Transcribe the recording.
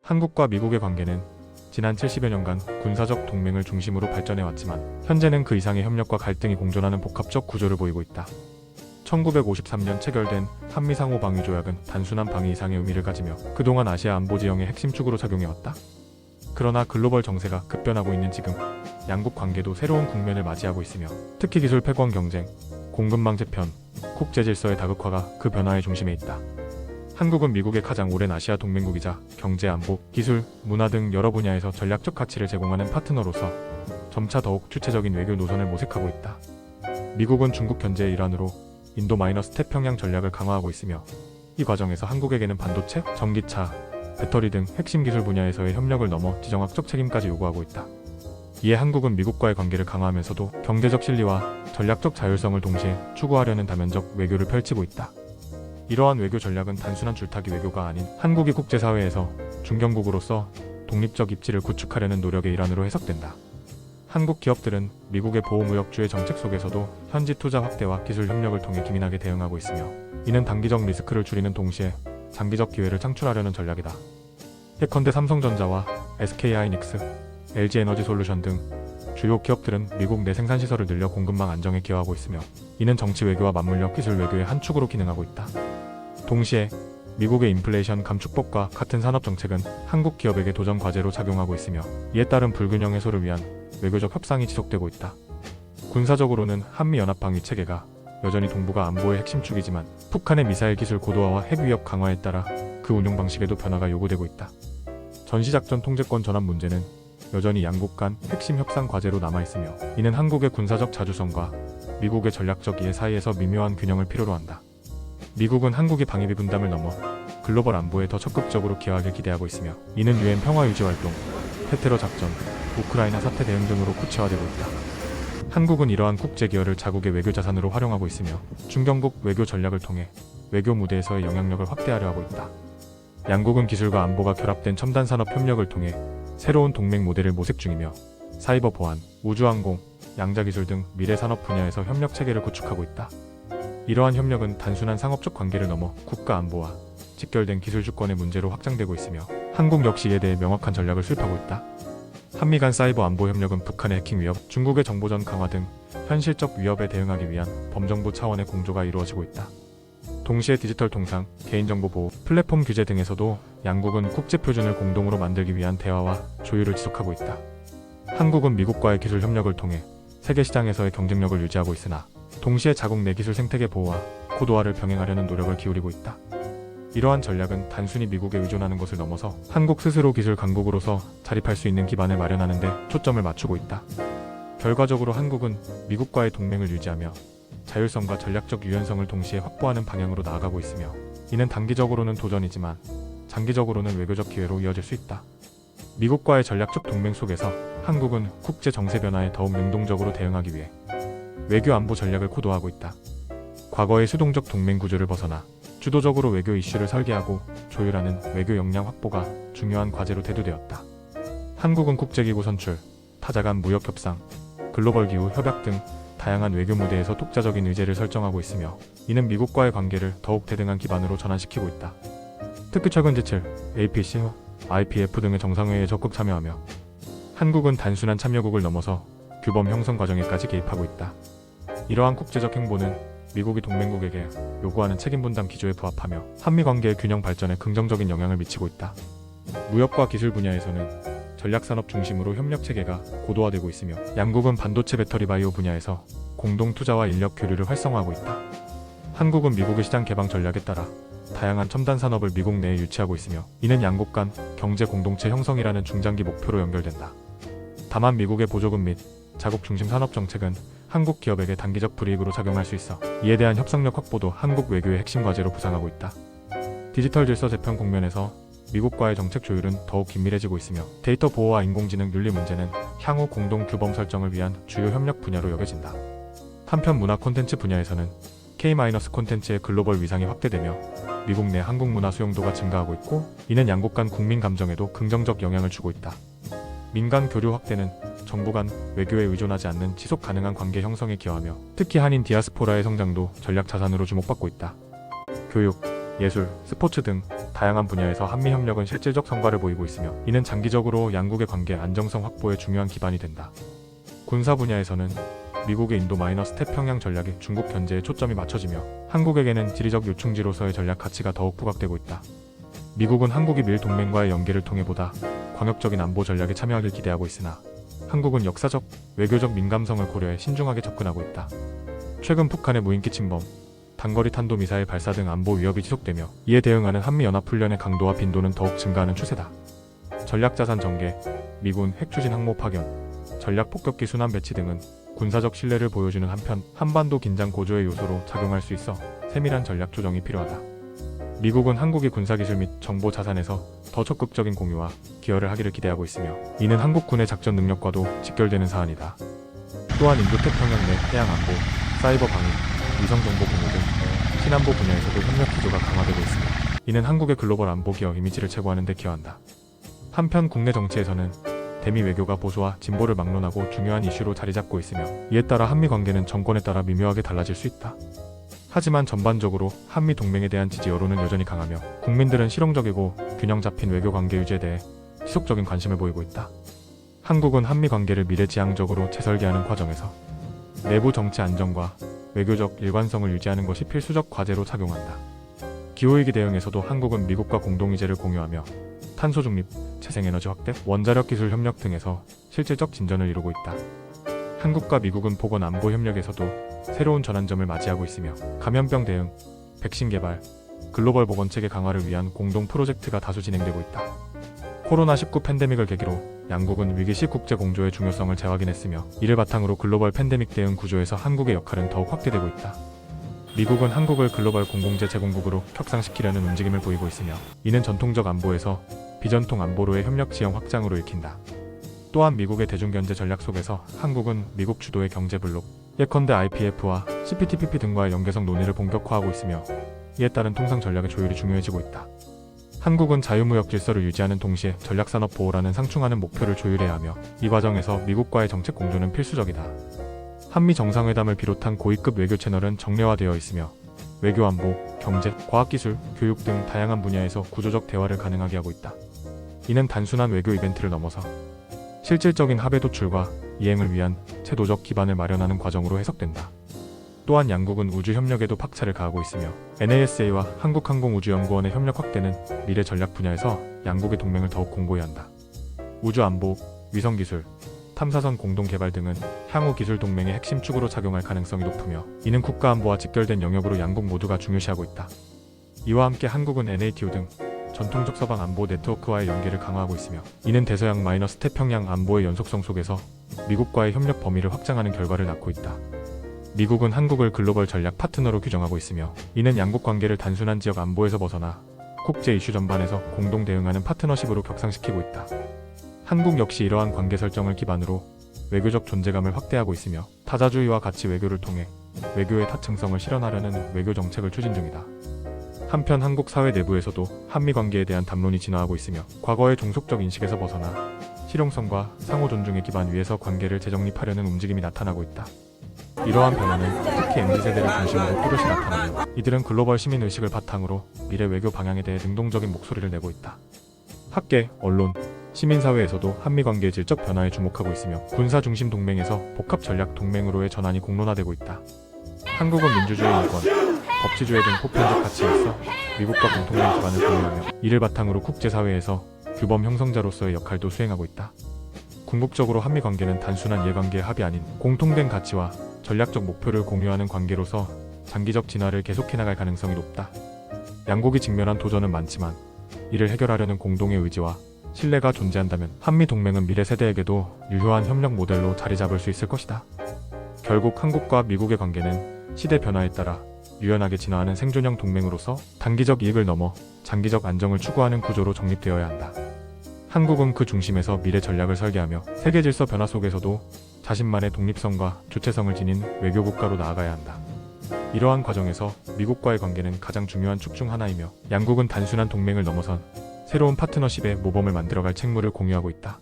한국과 미국의 관계는 지난 70여 년간 군사적 동맹을 중심으로 발전해왔지만 현재는 그 이상의 협력과 갈등이 공존하는 복합적 구조를 보이고 있다. 1953년 체결된 한미상호방위조약은 단순한 방위 이상의 의미를 가지며 그동안 아시아 안보지형의 핵심 축으로 작용해왔다. 그러나 글로벌 정세가 급변하고 있는 지금 양국 관계도 새로운 국면을 맞이하고 있으며 특히 기술 패권 경쟁, 공급망 재편, 국제 질서의 다극화가 그 변화의 중심에 있다. 한국은 미국의 가장 오랜 아시아 동맹국이자 경제, 안보, 기술, 문화 등 여러 분야에서 전략적 가치를 제공하는 파트너로서 점차 더욱 주체적인 외교 노선을 모색하고 있다. 미국은 중국 견제의 일환으로 인도-태평양 전략을 강화하고 있으며 이 과정에서 한국에게는 반도체, 전기차, 배터리 등 핵심 기술 분야에서의 협력을 넘어 지정학적 책임까지 요구하고 있다. 이에 한국은 미국과의 관계를 강화하면서도 경제적 실리와 전략적 자율성을 동시에 추구하려는 다면적 외교를 펼치고 있다. 이러한 외교 전략은 단순한 줄타기 외교가 아닌 한국이 국제사회에서 중견국으로서 독립적 입지를 구축하려는 노력의 일환으로 해석된다. 한국 기업들은 미국의 보호무역주의 정책 속에서도 현지 투자 확대와 기술 협력을 통해 기민하게 대응하고 있으며 이는 단기적 리스크를 줄이는 동시에 장기적 기회를 창출하려는 전략이다. 예컨대 삼성전자와 SK하이닉스, LG에너지솔루션 등 주요 기업들은 미국 내 생산시설을 늘려 공급망 안정에 기여하고 있으며 이는 정치 외교와 맞물려 기술 외교의 한 축으로 기능하고 있다. 동시에 미국의 인플레이션 감축법과 같은 산업 정책은 한국 기업에게 도전 과제로 작용하고 있으며 이에 따른 불균형 해소를 위한 외교적 협상이 지속되고 있다. 군사적으로는 한미연합방위 체계가 여전히 동북아 안보의 핵심 축이지만 북한의 미사일 기술 고도화와 핵 위협 강화에 따라 그 운용 방식에도 변화가 요구되고 있다. 전시작전 통제권 전환 문제는 여전히 양국 간 핵심 협상 과제로 남아있으며 이는 한국의 군사적 자주성과 미국의 전략적 이해 사이에서 미묘한 균형을 필요로 한다. 미국은 한국이 방위비 분담을 넘어 글로벌 안보에 더 적극적으로 기여하길 기대하고 있으며 이는 유엔 평화유지활동, 페테러 작전, 우크라이나 사태 대응 등으로 구체화되고 있다. 한국은 이러한 국제기여를 자국의 외교 자산으로 활용하고 있으며 중견국 외교 전략을 통해 외교 무대에서의 영향력을 확대하려 하고 있다. 양국은 기술과 안보가 결합된 첨단 산업 협력을 통해 새로운 동맹 모델을 모색 중이며 사이버 보안, 우주항공, 양자기술 등 미래 산업 분야에서 협력 체계를 구축하고 있다. 이러한 협력은 단순한 상업적 관계를 넘어 국가 안보와 직결된 기술 주권의 문제로 확장되고 있으며 한국 역시 이에 대해 명확한 전략을 수립하고 있다. 한미 간 사이버 안보 협력은 북한의 해킹 위협, 중국의 정보전 강화 등 현실적 위협에 대응하기 위한 범정부 차원의 공조가 이루어지고 있다. 동시에 디지털 통상, 개인정보 보호, 플랫폼 규제 등에서도 양국은 국제 표준을 공동으로 만들기 위한 대화와 조율을 지속하고 있다. 한국은 미국과의 기술 협력을 통해 세계 시장에서의 경쟁력을 유지하고 있으나 동시에 자국 내 기술 생태계 보호와 고도화를 병행하려는 노력을 기울이고 있다. 이러한 전략은 단순히 미국에 의존하는 것을 넘어서 한국 스스로 기술 강국으로서 자립할 수 있는 기반을 마련하는 데 초점을 맞추고 있다. 결과적으로 한국은 미국과의 동맹을 유지하며 자율성과 전략적 유연성을 동시에 확보하는 방향으로 나아가고 있으며 이는 단기적으로는 도전이지만 장기적으로는 외교적 기회로 이어질 수 있다. 미국과의 전략적 동맹 속에서 한국은 국제 정세 변화에 더욱 능동적으로 대응하기 위해 외교 안보 전략을 고도화하고 있다. 과거의 수동적 동맹 구조를 벗어나 주도적으로 외교 이슈를 설계하고 조율하는 외교 역량 확보가 중요한 과제로 대두되었다. 한국은 국제기구 선출, 타자 간 무역 협상, 글로벌 기후 협약 등 다양한 외교 무대에서 독자적인 의제를 설정하고 있으며 이는 미국과의 관계를 더욱 대등한 기반으로 전환시키고 있다. 특히 최근 G7, APC, IPF 등의 정상회의에 적극 참여하며 한국은 단순한 참여국을 넘어서 규범 형성 과정에까지 개입하고 있다. 이러한 국제적 행보는 미국이 동맹국에게 요구하는 책임 분담 기조에 부합하며 한미 관계의 균형 발전에 긍정적인 영향을 미치고 있다. 무역과 기술 분야에서는 전략산업 중심으로 협력 체계가 고도화되고 있으며 양국은 반도체 배터리 바이오 분야에서 공동 투자와 인력 교류를 활성화하고 있다. 한국은 미국의 시장 개방 전략에 따라 다양한 첨단 산업을 미국 내에 유치하고 있으며 이는 양국 간 경제 공동체 형성이라는 중장기 목표로 연결된다. 다만 미국의 보조금 및 자국 중심 산업 정책은 한국 기업에게 단기적 불이익으로 작용할 수 있어 이에 대한 협상력 확보도 한국 외교의 핵심 과제로 부상하고 있다. 디지털 질서 재편 국면에서 미국과의 정책 조율은 더욱 긴밀해지고 있으며 데이터 보호와 인공지능 윤리 문제는 향후 공동 규범 설정을 위한 주요 협력 분야로 여겨진다. 한편 문화 콘텐츠 분야에서는 K- 콘텐츠의 글로벌 위상이 확대되며 미국 내 한국 문화 수용도가 증가하고 있고 이는 양국 간 국민 감정에도 긍정적 영향을 주고 있다. 민간 교류 확대는 정부 간 외교에 의존하지 않는 지속 가능한 관계 형성에 기여하며 특히 한인 디아스포라의 성장도 전략 자산으로 주목받고 있다. 교육, 예술, 스포츠 등 다양한 분야에서 한미 협력은 실질적 성과를 보이고 있으며 이는 장기적으로 양국의 관계 안정성 확보에 중요한 기반이 된다. 군사 분야에서는 미국의 인도-태평양 전략에 중국 견제에 초점이 맞춰지며 한국에게는 지리적 요충지로서의 전략 가치가 더욱 부각되고 있다. 미국은 한국이 밀 동맹과의 연계를 통해 보다 광역적인 안보 전략에 참여하길 기대하고 있으나 한국은 역사적, 외교적 민감성을 고려해 신중하게 접근하고 있다. 최근 북한의 무인기 침범, 단거리 탄도미사일 발사 등 안보 위협이 지속되며 이에 대응하는 한미연합훈련의 강도와 빈도는 더욱 증가하는 추세다. 전략자산 전개, 미군 핵추진 항모 파견, 전략 폭격기 순환 배치 등은 군사적 신뢰를 보여주는 한편 한반도 긴장 고조의 요소로 작용할 수 있어 세밀한 전략 조정이 필요하다. 미국은 한국이 군사기술 및 정보 자산에서 더 적극적인 공유와 기여를 하기를 기대하고 있으며 이는 한국군의 작전 능력과도 직결되는 사안이다. 또한 인도태평양 내 해양 안보, 사이버 방위, 위성 정보 공유 등 신안보 분야에서도 협력 기조가 강화되고 있으며 이는 한국의 글로벌 안보 기여 이미지를 제고하는 데 기여한다. 한편 국내 정치에서는 대미 외교가 보수와 진보를 막론하고 중요한 이슈로 자리잡고 있으며 이에 따라 한미 관계는 정권에 따라 미묘하게 달라질 수 있다. 하지만 전반적으로 한미 동맹에 대한 지지 여론은 여전히 강하며 국민들은 실용적이고 균형 잡힌 외교 관계 유지에 대해 지속적인 관심을 보이고 있다. 한국은 한미 관계를 미래지향적으로 재설계하는 과정에서 내부 정치 안정과 외교적 일관성을 유지하는 것이 필수적 과제로 작용한다. 기후위기 대응에서도 한국은 미국과 공동의제를 공유하며 탄소 중립, 재생에너지 확대, 원자력 기술 협력 등에서 실질적 진전을 이루고 있다. 한국과 미국은 보건 안보 협력에서도 새로운 전환점을 맞이하고 있으며 감염병 대응, 백신 개발, 글로벌 보건체계 강화를 위한 공동 프로젝트가 다수 진행되고 있다. 코로나19 팬데믹을 계기로 양국은 위기시 국제 공조의 중요성을 재확인했으며 이를 바탕으로 글로벌 팬데믹 대응 구조에서 한국의 역할은 더욱 확대되고 있다. 미국은 한국을 글로벌 공공재 제공국으로 격상시키려는 움직임을 보이고 있으며 이는 전통적 안보에서 비전통 안보로의 협력 지형 확장으로 읽힌다. 또한 미국의 대중견제 전략 속에서 한국은 미국 주도의 경제 블록, 예컨대 IPF와 CPTPP 등과의 연계성 논의를 본격화하고 있으며 이에 따른 통상 전략의 조율이 중요해지고 있다. 한국은 자유무역 질서를 유지하는 동시에 전략산업 보호라는 상충하는 목표를 조율해야 하며 이 과정에서 미국과의 정책 공조는 필수적이다. 한미 정상회담을 비롯한 고위급 외교 채널은 정례화되어 있으며 외교안보, 경제, 과학기술, 교육 등 다양한 분야에서 구조적 대화를 가능하게 하고 있다. 이는 단순한 외교 이벤트를 넘어서 실질적인 합의 도출과 이행을 위한 제도적 기반을 마련하는 과정으로 해석된다. 또한 양국은 우주 협력에도 박차를 가하고 있으며 NASA와 한국항공우주연구원의 협력 확대는 미래 전략 분야에서 양국의 동맹을 더욱 공고히 한다. 우주 안보, 위성기술, 탐사선 공동 개발 등은 향후 기술 동맹의 핵심 축으로 작용할 가능성이 높으며 이는 국가 안보와 직결된 영역으로 양국 모두가 중요시하고 있다. 이와 함께 한국은 NATO 등 전통적 서방 안보 네트워크와의 연계를 강화하고 있으며 이는 대서양-태평양 안보의 연속성 속에서 미국과의 협력 범위를 확장하는 결과를 낳고 있다. 미국은 한국을 글로벌 전략 파트너로 규정하고 있으며 이는 양국 관계를 단순한 지역 안보에서 벗어나 국제 이슈 전반에서 공동 대응하는 파트너십으로 격상시키고 있다. 한국 역시 이러한 관계 설정을 기반으로 외교적 존재감을 확대하고 있으며 타자주의와 가치 외교를 통해 외교의 타층성을 실현하려는 외교 정책을 추진 중이다. 한편 한국 사회 내부에서도 한미 관계에 대한 담론이 진화하고 있으며 과거의 종속적 인식에서 벗어나 실용성과 상호 존중의 기반 위에서 관계를 재정립하려는 움직임이 나타나고 있다. 이러한 변화는 특히 MZ세대를 중심으로 뚜렷이 나타나며 이들은 글로벌 시민의식을 바탕으로 미래 외교 방향에 대해 능동적인 목소리를 내고 있다. 학계, 언론, 시민사회에서도 한미관계의 질적 변화에 주목하고 있으며 군사중심 동맹에서 복합전략 동맹으로의 전환이 공론화되고 있다. 한국은 민주주의 인권, 법치주의 등 보편적 가치에 있어 미국과 공통된 기반을 공유하며 이를 바탕으로 국제사회에서 규범 형성자로서의 역할도 수행하고 있다. 궁극적으로 한미관계는 단순한 이해관계의 합이 아닌 공통된 가치와 전략적 목표를 공유하는 관계로서 장기적 진화를 계속해나갈 가능성이 높다. 양국이 직면한 도전은 많지만 이를 해결하려는 공동의 의지와 신뢰가 존재한다면 한미동맹은 미래 세대에게도 유효한 협력 모델로 자리 잡을 수 있을 것이다. 결국 한국과 미국의 관계는 시대 변화에 따라 유연하게 진화하는 생존형 동맹으로서 단기적 이익을 넘어 장기적 안정을 추구하는 구조로 정립되어야 한다. 한국은 그 중심에서 미래 전략을 설계하며 세계 질서 변화 속에서도 자신만의 독립성과 주체성을 지닌 외교국가로 나아가야 한다. 이러한 과정에서 미국과의 관계는 가장 중요한 축 중 하나이며 양국은 단순한 동맹을 넘어선 새로운 파트너십의 모범을 만들어갈 책무를 공유하고 있다.